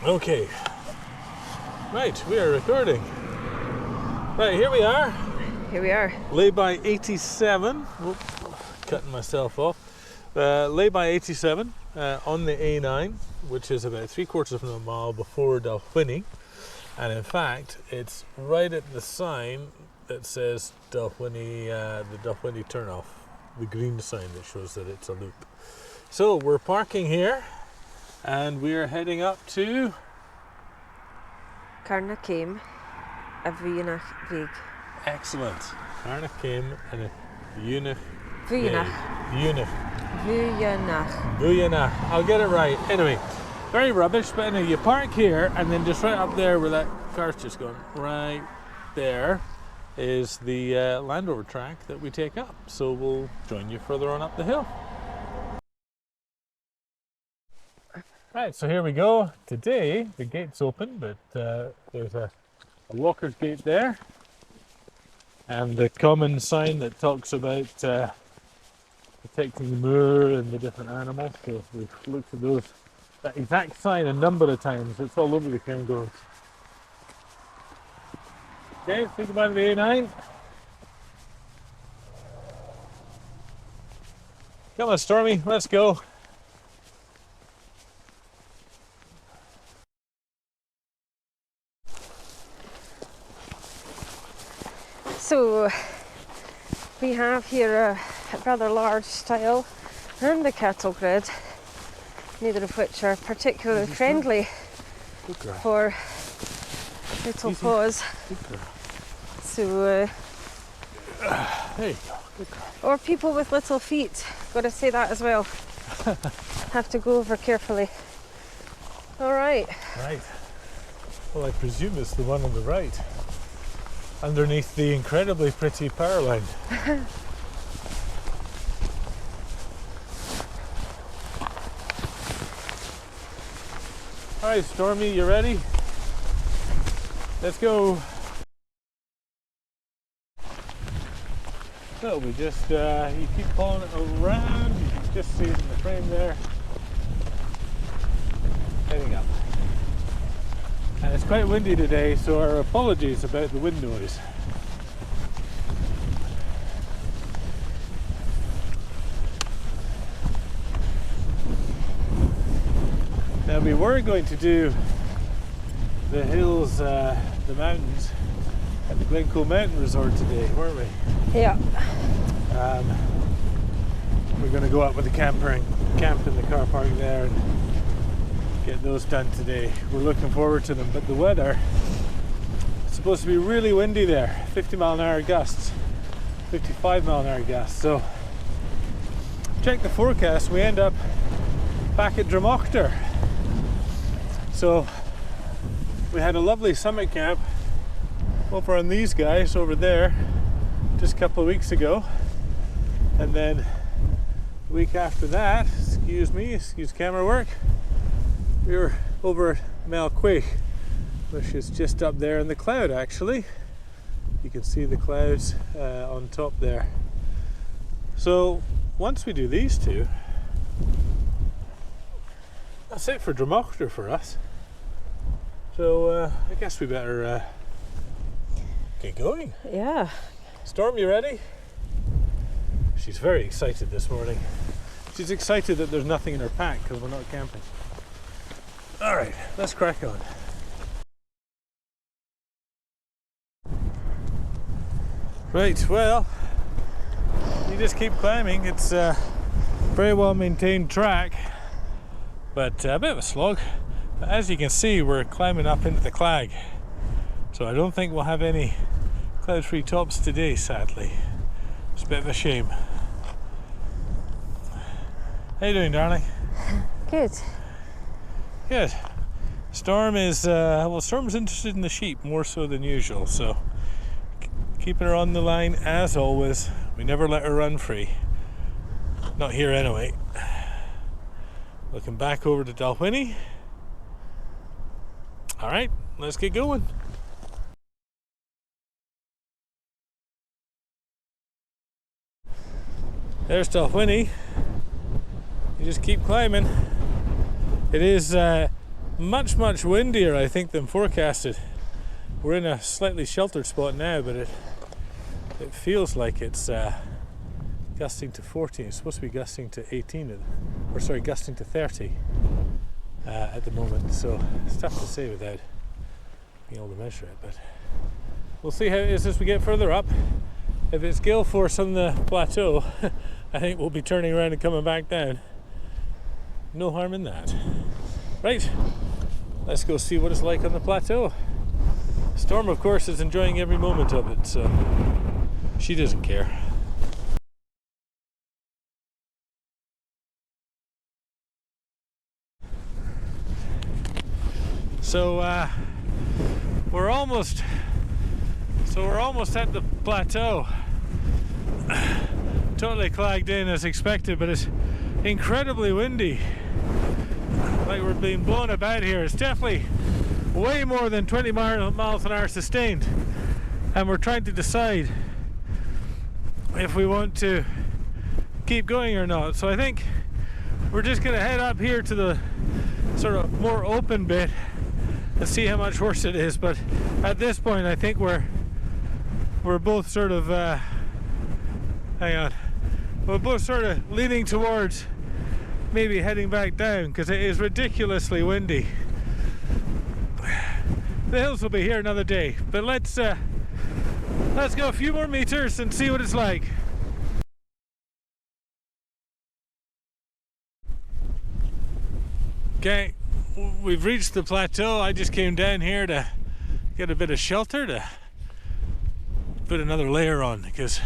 Okay. Right, we are recording. Right, here we are. Here we are. Lay-by 87. Whoop, cutting myself off. Lay-by 87 on the A9, which is about 3/4 of a mile before Dalwhinnie. And in fact, it's right at the sign that says Dalwhinnie, the Dalwhinnie turnoff. The green sign that shows that it's a loop. So we're parking here and we're heading up to Carnacame, a Vuyanach Vig. excellent. Carnacame and a Vuyanach. Vuyanach. Vuyanach. I'll get it right. Anyway, very rubbish, but anyway, you park here and then just right up there where that car's just going, right there is the Land Rover track that we take up. So we'll join you further on up the hill. Right, so here we go. Today the gate's open, but there's a walker's gate there, and the common sign that talks about protecting the moor and the different animals. So we've looked at that exact sign a number of times. It's all over the Cairngorms. Okay, think about the A9. Come on, Stormy, let's go. So we have here a rather large stile and a cattle grid, neither of which are particularly friendly for little paws. So there you go. Good girl. or people with little feet, gotta say that as well. Have to go over carefully. Alright. Right. Well, I presume it's the one on the right, underneath the incredibly pretty power line. All right, Stormy, you ready? Let's go. So we just, you keep pulling it around, you can just see it in the frame there. Heading up. And it's quite windy today, so our apologies about the wind noise. Now we were going to do the hills, the mountains at the Glencoe Mountain Resort today, weren't we? Yeah. We're going to go up with the camper and camp in the car park there and get those done today. We're looking forward to them, but the weather, it's supposed to be really windy there. 50-mile-an-hour gusts, 55-mile-an-hour gusts. So check the forecast, we end up back at Drumochters. So we had a lovely summit camp over on these guys over there just a couple of weeks ago, and then the week after that, excuse camera work, we were over at Malquake, which is just up there in the cloud. Actually, you can see the clouds on top there. So once we do these two, that's it for Drumochters for us. So I guess we better get going. Yeah. Storm, you ready? She's very excited this morning. She's excited that there's nothing in her pack because we're not camping. All right, let's crack on. Right, well, you just keep climbing. It's a very well maintained track, but a bit of a slog. But as you can see, we're climbing up into the clag, so I don't think we'll have any cloud-free tops today, sadly. It's a bit of a shame. How you doing, darling? Good. Good. Storm is, well, Storm's interested in the sheep more so than usual, so keeping her on the line as always. We never let her run free. Not here anyway. Looking back over to Dalwhinnie. All right, let's get going. There's Dalwhinnie. You just keep climbing. It is much windier, I think, than forecasted. We're in a slightly sheltered spot now, but it feels like it's gusting to 40. It's supposed to be gusting to 18, or sorry, gusting to 30 at the moment. So it's tough to say without being able to measure it, but we'll see how it is as we get further up. If it's gale force on the plateau, I think we'll be turning around and coming back down. No harm in that. Right, let's go see what it's like on the plateau. Storm, of course, is enjoying every moment of it, so she doesn't care. So we're almost at the plateau. Totally clagged in as expected, but it's incredibly windy. Like we're being blown about here. It's definitely way more than 20 miles an hour sustained, and we're trying to decide if we want to keep going or not. So I think we're just going to head up here to the sort of more open bit and see how much worse it is. But at this point, I think we're both sort of we're both sort of leaning towards maybe heading back down, because it is ridiculously windy. The hills will be here another day, but let's go a few more meters and see what it's like. Okay, we've reached the plateau. I just came down here to get a bit of shelter, to put another layer on, because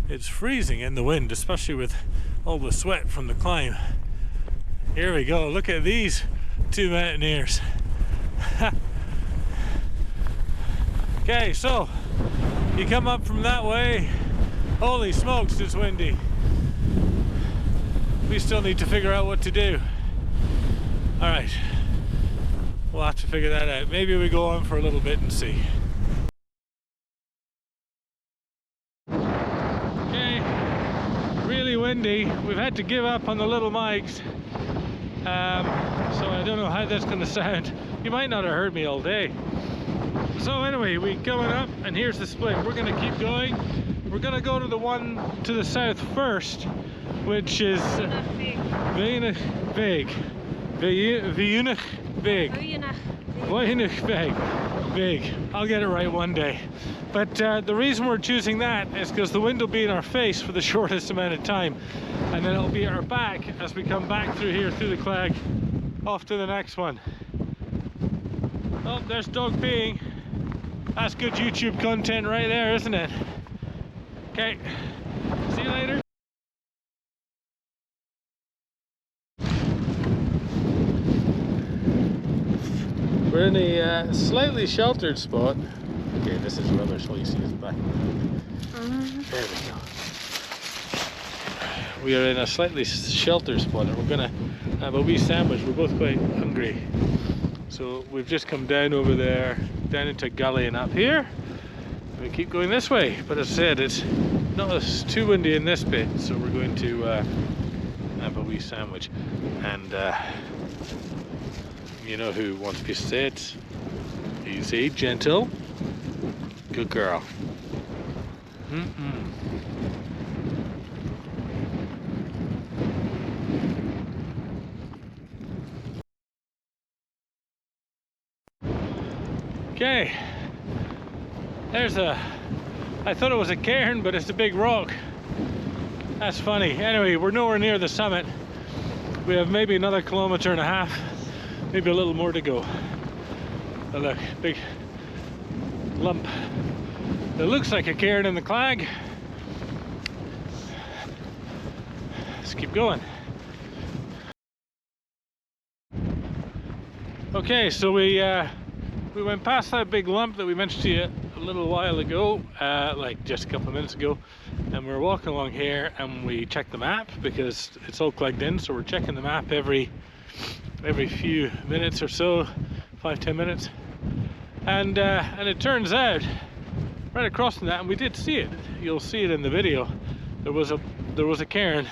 it's freezing in the wind, especially with all the sweat from the climb. Here we go, look at these two mountaineers. Okay, so you come up from that way. Holy smokes, it's windy. We still need to figure out what to do. Alright, we'll have to figure that out. Maybe we go on for a little bit and see. Okay, really windy. We've had to give up on the little mics. So I don't know how that's going to sound. You might not have heard me all day. So anyway, we coming up, and here's the split. We're going to keep going. We're going to go to the one to the south first, which is Weinig Weg. I'll get it right one day. But the reason we're choosing that is because the wind will be in our face for the shortest amount of time, and then it'll be at our back as we come back through here, through the clag, off to the next one. Oh, there's dog peeing. That's good YouTube content right there, isn't it? Okay, see you later. We're in a slightly sheltered spot. Okay, this is rubbish. All you see is back. There we go. We are in a slightly sheltered spot, and we're gonna have a wee sandwich. We're both quite hungry. So we've just come down over there, down into a gully and up here. We keep going this way, but as I said, it's not as too windy in this bit, so we're going to have a wee sandwich. And you know who wants a piece of it? Easy, gentle, good girl. Okay, there's I thought it was a cairn, but it's a big rock. That's funny. Anyway, we're nowhere near the summit. We have maybe another 1.5 kilometers, maybe a little more to go. But look, big lump. It looks like a cairn in the clag. Let's keep going. Okay, so we went past that big lump that we mentioned to you a little while ago, like just a couple of minutes ago, and we're walking along here, and we checked the map because it's all plugged in, so we're checking the map every few minutes or so, 5-10 minutes, and it turns out right across from that, and we did see it, you'll see it in the video, there was a cairn,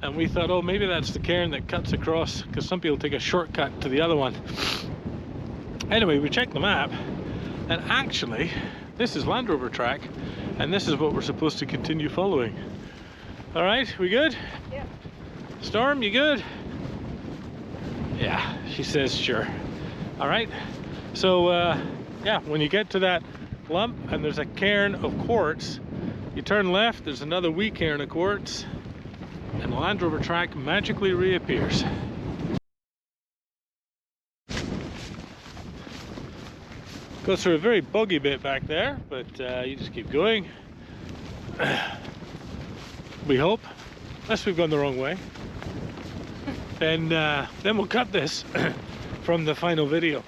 and we thought, oh, maybe that's the cairn that cuts across, because some people take a shortcut to the other one. Anyway, we checked the map, and actually this is Land Rover track, and this is what we're supposed to continue following. All right, we good? Yeah. Storm, you good? Yeah, she says sure. All right, so yeah, when you get to that lump and there's a cairn of quartz, you turn left, there's another wee cairn of quartz, and the Land Rover track magically reappears. Goes through a very boggy bit back there, but you just keep going. We hope, unless we've gone the wrong way. And then we'll cut this from the final video,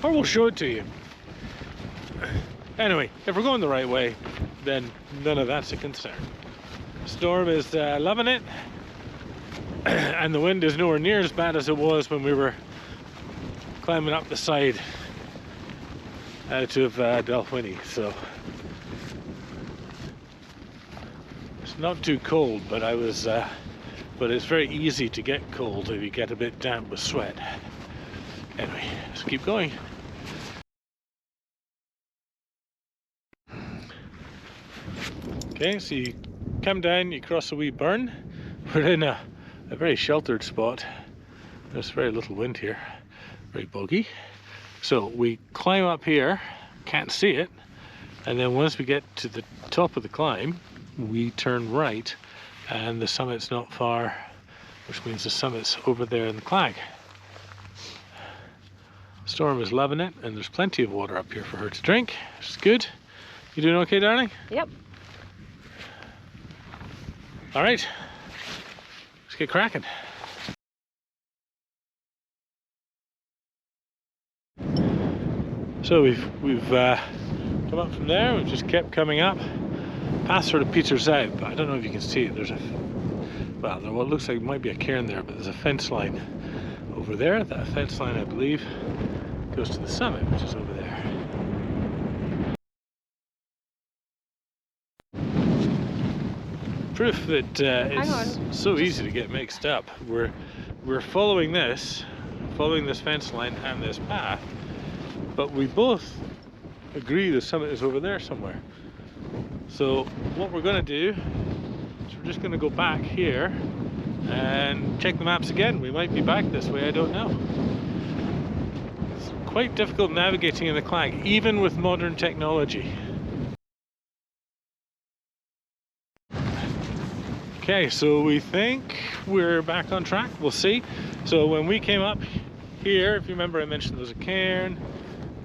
or we'll show it to you. Anyway, if we're going the right way, then none of that's a concern. Storm is loving it, and the wind is nowhere near as bad as it was when we were climbing up the side out of Dalwhinnie, so it's not too cold, but but it's very easy to get cold if you get a bit damp with sweat. Anyway, let's keep going. Okay, so you come down, you cross a wee burn. We're in a very sheltered spot. There's very little wind here, very boggy. So we climb up here, can't see it, and then once we get to the top of the climb, we turn right, and the summit's not far, which means the summit's over there in the clag. Storm is loving it, and there's plenty of water up here for her to drink, which is good. You doing okay, darling? Yep. All right, let's get cracking. So we've come up from there. We've just kept coming up. Path sort of peters out, but I don't know if you can see it. There's well, there what looks like it might be a cairn there, but there's a fence line over there. That fence line, I believe, goes to the summit, which is over there. Proof that it's so easy to get mixed up. We're following this fence line and this path, but we both agree the summit is over there somewhere. So what we're going to do is we're just going to go back here and check the maps again. We might be back this way, I don't know. It's quite difficult navigating in the clag, even with modern technology. Okay, so we think we're back on track. We'll see. So when we came up here, if you remember, I mentioned there was a cairn,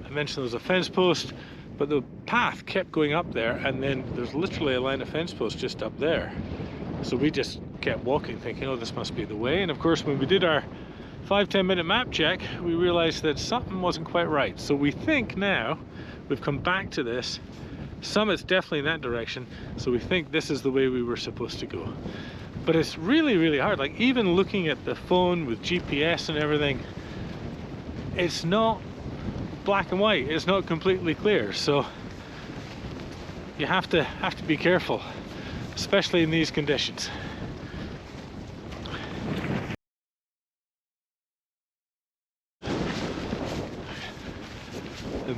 I mentioned there was a fence post, but the path kept going up there, and then there's literally a line of fence posts just up there. So we just kept walking thinking, oh, this must be the way. And of course, when we did our 5-10 minute map check, we realized that something wasn't quite right. So we think now we've come back to this. Summit's definitely in that direction, so we think this is the way we were supposed to go. But it's really, really hard. Like, even looking at the phone with GPS and everything, it's not black and white. It's not completely clear. So you have to be careful, especially in these conditions. And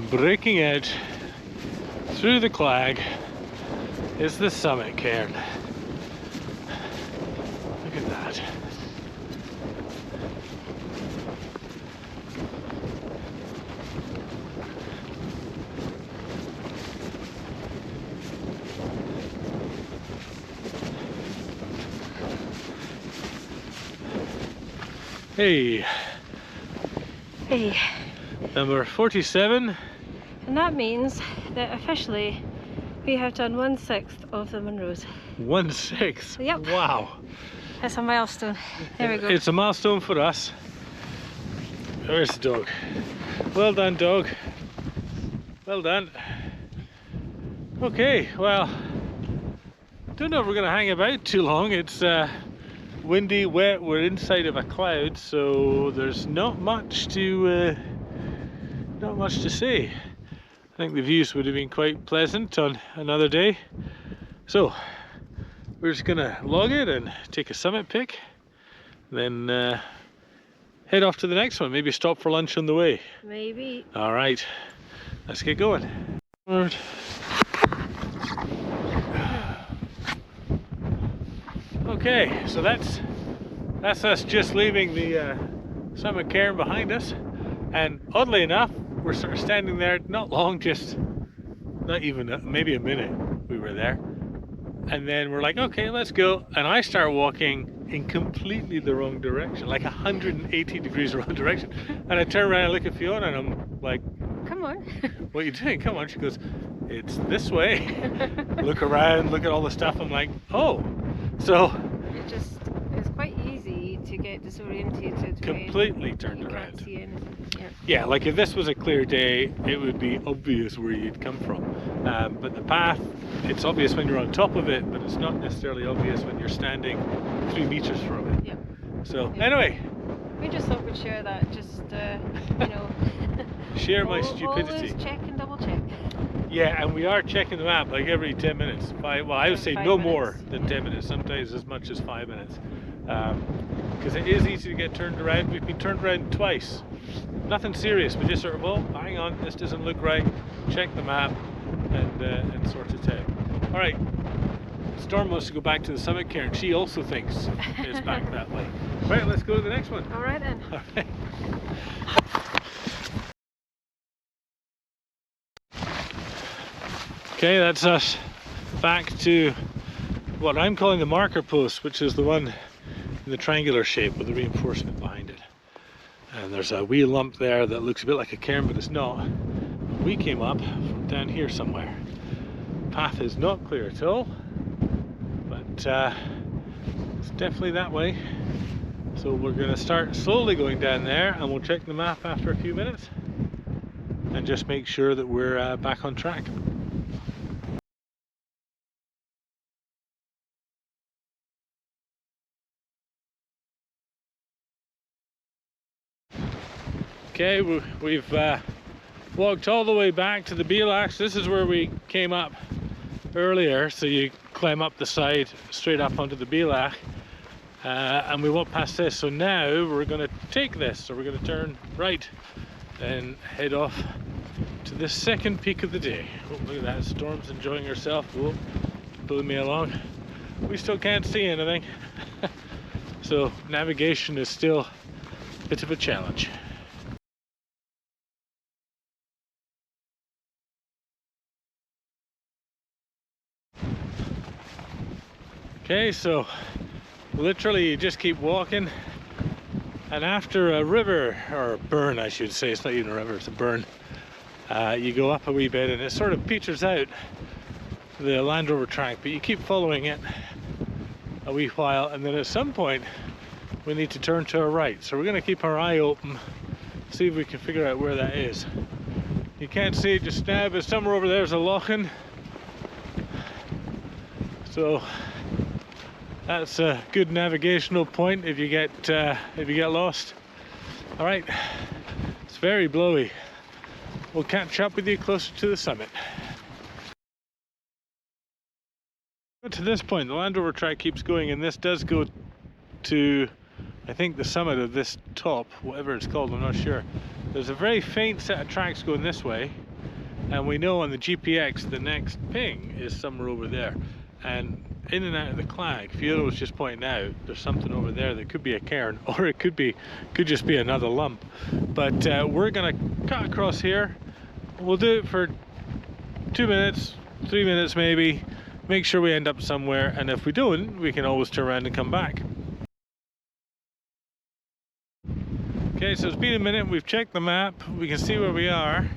breaking out through the clag is the summit cairn. Look at that. Hey. Hey. Number 47. And that means that officially we have done 1/6 of the Munros. 1/6? Yep. Wow. That's a milestone. There we go. It's a milestone for us. Where's the dog? Well done, dog. Well done. Okay, well, don't know if we're going to hang about too long. It's windy, wet, we're inside of a cloud, so there's not much to say. I think the views would have been quite pleasant on another day. So we're just gonna log it and take a summit pic, then head off to the next one. Maybe stop for lunch on the way. Maybe. All right, let's get going. Okay, so that's us just leaving the summit cairn behind us, and oddly enough, we're sort of standing there not long, just not even maybe a minute we were there, and then we're like, okay, let's go, and I start walking in completely the wrong direction, like 180 degrees wrong direction, and I turn around and look at Fiona and I'm like, come on. what are you doing? Come on. She goes, it's this way. Look around, look at all the stuff. I'm like, oh. So it's quite easy to get disorientated. Completely turned you around. Can't see anything. Yeah, like if this was a clear day, it would be obvious where you'd come from. But the path, it's obvious when you're on top of it, but it's not necessarily obvious when you're standing 3 meters from it. Yeah. So anyway, we just thought we'd share that. Just you know. Share my stupidity. Always check and double check. Yeah, and we are checking the map like every 10 minutes. Well, I would say no more than 10 minutes, sometimes as much as 5 minutes. Because it is easy to get turned around. We've been turned around twice. Nothing serious, but just sort of, oh, hang on, this doesn't look right. Check the map and sort it out. All right, Storm wants to go back to the summit cairn. She also thinks it's back that way. Right, let's go to the next one. All right then. All right. Okay, that's us back to what I'm calling the marker post, which is the one in the triangular shape with the reinforcement behind it. And there's a wee lump there that looks a bit like a cairn, but it's not. We came up from down here somewhere. Path is not clear at all, but it's definitely that way. So we're going to start slowly going down there, and we'll check the map after a few minutes and just make sure that we're back on track. Okay, we've walked all the way back to the Bielax. This is where we came up earlier, so you climb up the side straight up onto the Bielax, and we walked past this. So now we're going to take this, so we're going to turn right and head off to the second peak of the day. Oh, look at that, Storm's enjoying herself. Oh, pulling me along. We still can't see anything, so navigation is still a bit of a challenge. Okay, so literally you just keep walking, and after a river, or a burn I should say, it's not even a river, it's a burn, you go up a wee bit and it sort of peters out the Land Rover track, but you keep following it a wee while, and then at some point we need to turn to our right. So we're going to keep our eye open, see if we can figure out where that is. You can't see it just now, but somewhere over there's a lochen. So that's a good navigational point if you get lost. All right, it's very blowy. We'll catch up with you closer to the summit. To this point, the Land Rover track keeps going, and this does go to, I think, the summit of this top, whatever it's called, I'm not sure. There's a very faint set of tracks going this way, and we know on the GPX the next ping is somewhere over there. And in and out of the clag, Fiona was just pointing out, there's something over there that could be a cairn, or it could just be another lump. But we're gonna cut across here. We'll do it for 2 minutes, 3 minutes maybe, make sure we end up somewhere, and if we don't, we can always turn around and come back. Okay, so it's been a minute, we've checked the map, we can see where we are.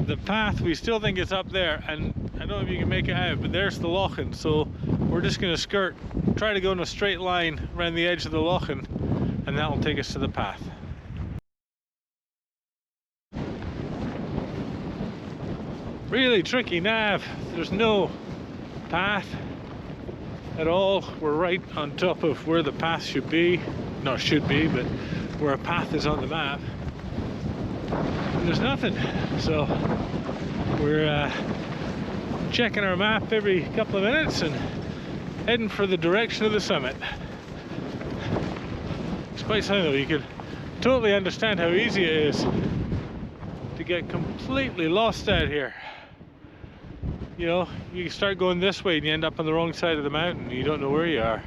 The path, we still think it's up there, and I don't know if you can make it out, but there's the lochen, so we're just going to try to go in a straight line around the edge of the lochen, and that will take us to the path. Really tricky nav. There's no path at all. We're right on top of where the path should be. Not should be, but where a path is on the map. And there's nothing. So we're checking our map every couple of minutes and heading for the direction of the summit. It's quite something though, you can totally understand how easy it is to get completely lost out here. You know, you start going this way and you end up on the wrong side of the mountain and you don't know where you are.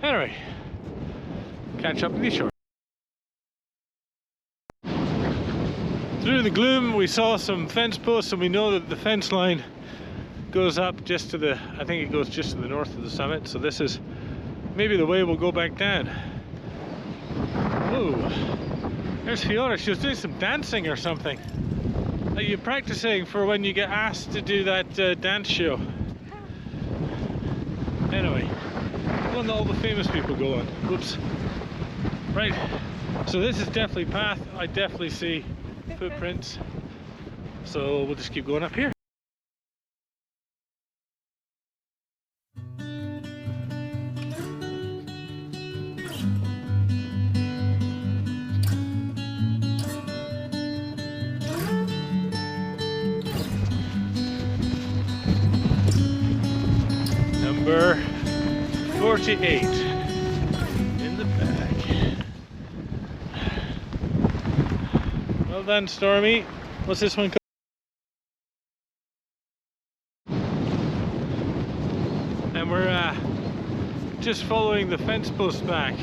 Anyway, catch up with you shortly. Through the gloom we saw some fence posts and we know that the fence line goes up just to the, I think it goes just to the north of the summit, so this is maybe the way we'll go back down. Whoa, there's Fiona, she was doing some dancing or something. Are you practicing for when you get asked to do that dance show? Anyway, one that all the famous people go on. Whoops. Right, so this is definitely path, I definitely see footprints, so we'll just keep going up here. Number 48 in the bag. Well done, Stormy. What's this one called? And we're just following the fence post back.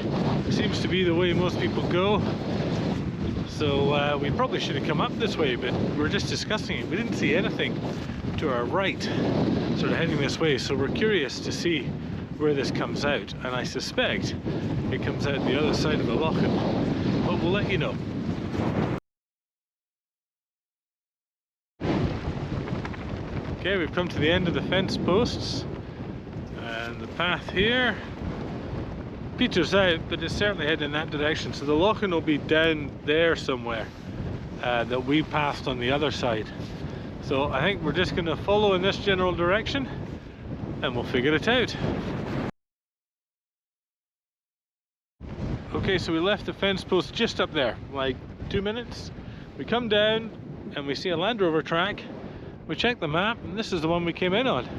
It seems to be the way most people go. So we probably should have come up this way, but we're just discussing it. We didn't see anything to our right, sort of heading this way. So we're curious to see where this comes out. And I suspect it comes out the other side of the loching. But we'll let you know. Okay, we've come to the end of the fence posts and the path here peters out, but it's certainly heading in that direction, so the loching will be down there somewhere that we passed on the other side. So I think we're just going to follow in this general direction and we'll figure it out. Okay, so we left the fence post just up there, like 2 minutes. We come down and we see a Land Rover track. We checked the map and this is the one we came in on.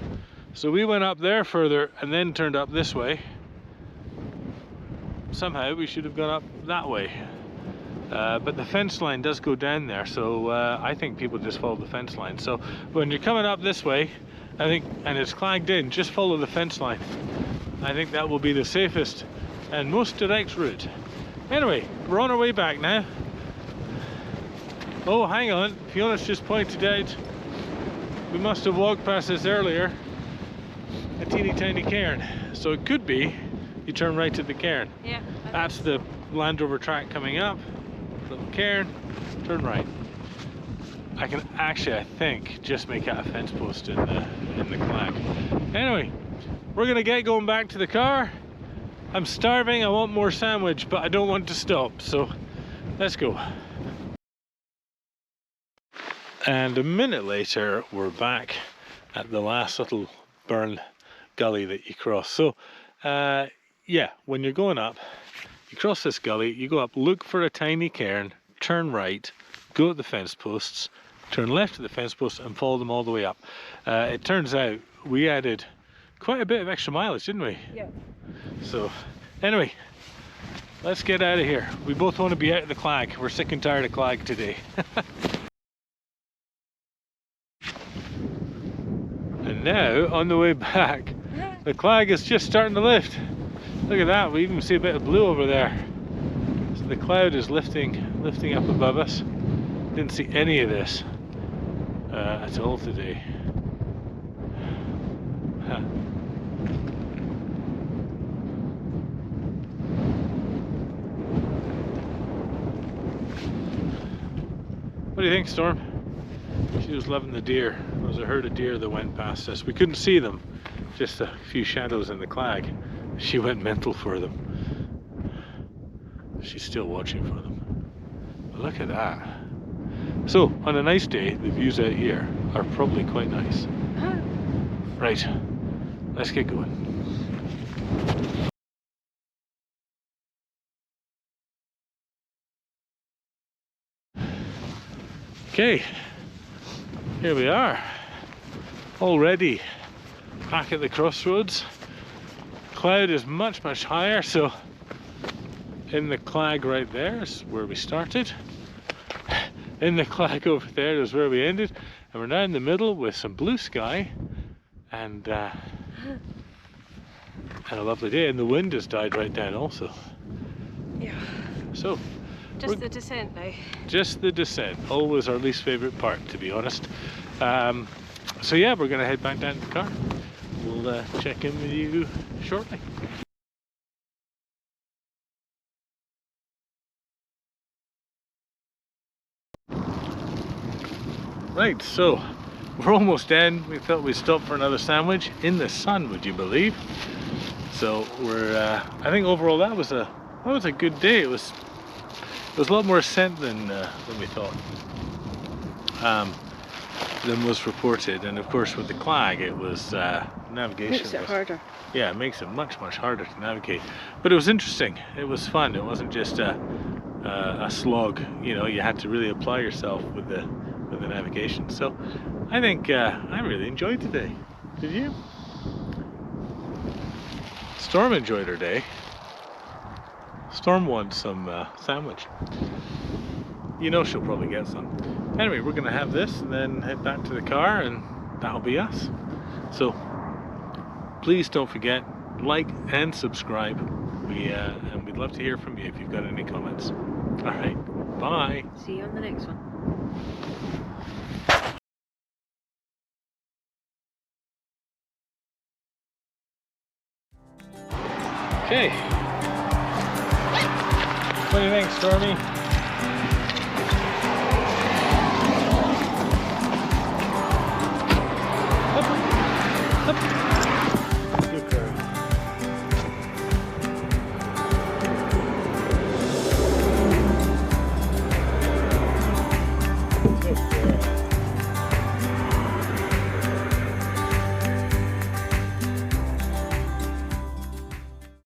So we went up there further and then turned up this way. Somehow we should have gone up that way. But the fence line does go down there, so I think people just follow the fence line. So when you're coming up this way, I think, and it's clagged in, just follow the fence line. I think that will be the safest and most direct route. Anyway, we're on our way back now. Oh, hang on, Fiona's just pointed out we must have walked past this earlier, a teeny tiny cairn. So it could be you turn right at the cairn. Yeah. That's the Land Rover track coming up, little cairn, turn right. I can actually, I think, just make out a fence post in the clag. Anyway, we're gonna get going back to the car. I'm starving, I want more sandwich, but I don't want to stop, so let's go. And a minute later, we're back at the last little burn gully that you cross. So, yeah, when you're going up, you cross this gully, you go up, look for a tiny cairn, turn right, go at the fence posts, turn left at the fence posts and follow them all the way up. It turns out we added quite a bit of extra mileage, didn't we? Yeah. So, anyway, let's get out of here. We both want to be out of the clag. We're sick and tired of clag today. And now, on the way back, the clag is just starting to lift. Look at that, we even see a bit of blue over there. So the cloud is lifting up above us. Didn't see any of this at all today. Huh. What do you think, Storm? She was loving the deer. There was a herd of deer that went past us. We couldn't see them, just a few shadows in the clag. She went mental for them. She's still watching for them. But look at that. So, on a nice day, the views out here are probably quite nice. Right, let's get going. Okay, here we are. Already back at the crossroads. cloud is much, much higher. So in the clag right there is where we started. In the clag over there is where we ended. And we're now in the middle with some blue sky and a lovely day. And the wind has died right down also. Yeah. So just the descent now. Just the descent. Always our least favourite part, to be honest. So yeah, we're going to head back down to the car. We'll check in with you shortly. Right, so we're almost in. We thought we'd stop for another sandwich in the sun, would you believe? So we're, I think overall that was a good day. It was a lot more ascent than we thought, than was reported. And of course with the clag, it was navigation. Makes it harder. Yeah, it makes it much harder to navigate. But it was interesting. It was fun. It wasn't just a slog. You know, you had to really apply yourself with the navigation. So I think I really enjoyed today. Did you? Storm enjoyed her day. Storm wants some sandwich. You know she'll probably get some. Anyway, we're gonna have this and then head back to the car, and that'll be us. So please don't forget, like and subscribe. And we'd love to hear from you if you've got any comments. All right, bye. See you on the next one. Okay. What do you think, Stormy?